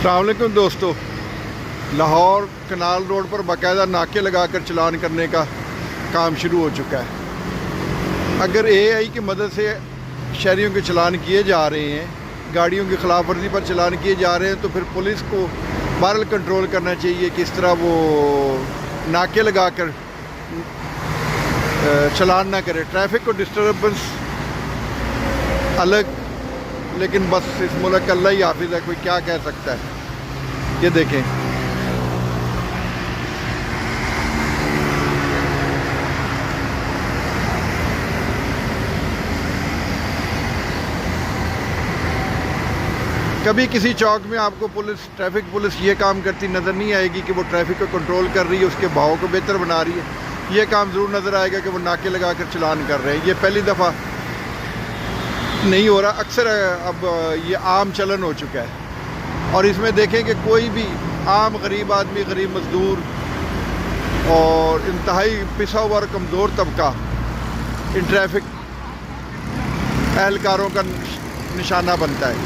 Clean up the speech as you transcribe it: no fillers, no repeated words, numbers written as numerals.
अस्सलाम वालेकुम दोस्तों, लाहौर कनाल रोड पर बाकायदा नाके लगाकर चलान करने का काम शुरू हो चुका है। अगर एआई की मदद से शहरियों के चलान किए जा रहे हैं, गाड़ियों की खिलाफ वर्जी पर चलान किए जा रहे हैं, तो फिर पुलिस को बहरहाल कंट्रोल करना चाहिए कि इस तरह वो नाके लगाकर चलान ना करे। ट्रैफिक को डिस्टर्बेंस अलग, लेकिन बस इस मुल्क का अल्लाह ही हाफिज़ है, कोई क्या कह सकता है। ये देखें, कभी किसी चौक में आपको ट्रैफिक पुलिस ये काम करती नज़र नहीं आएगी कि वो ट्रैफिक को कंट्रोल कर रही है, उसके बहाव को बेहतर बना रही है। ये काम ज़रूर नज़र आएगा कि वो नाके लगा कर चलान कर रहे हैं। ये पहली दफ़ा नहीं हो रहा, अक्सर अब ये आम चलन हो चुका है। और इसमें देखें कि कोई भी आम गरीब आदमी, गरीब मजदूर और इंतहाई पिसा हुआ और कमज़ोर तबका इन ट्रैफिक एहलकारों का निशाना बनता है।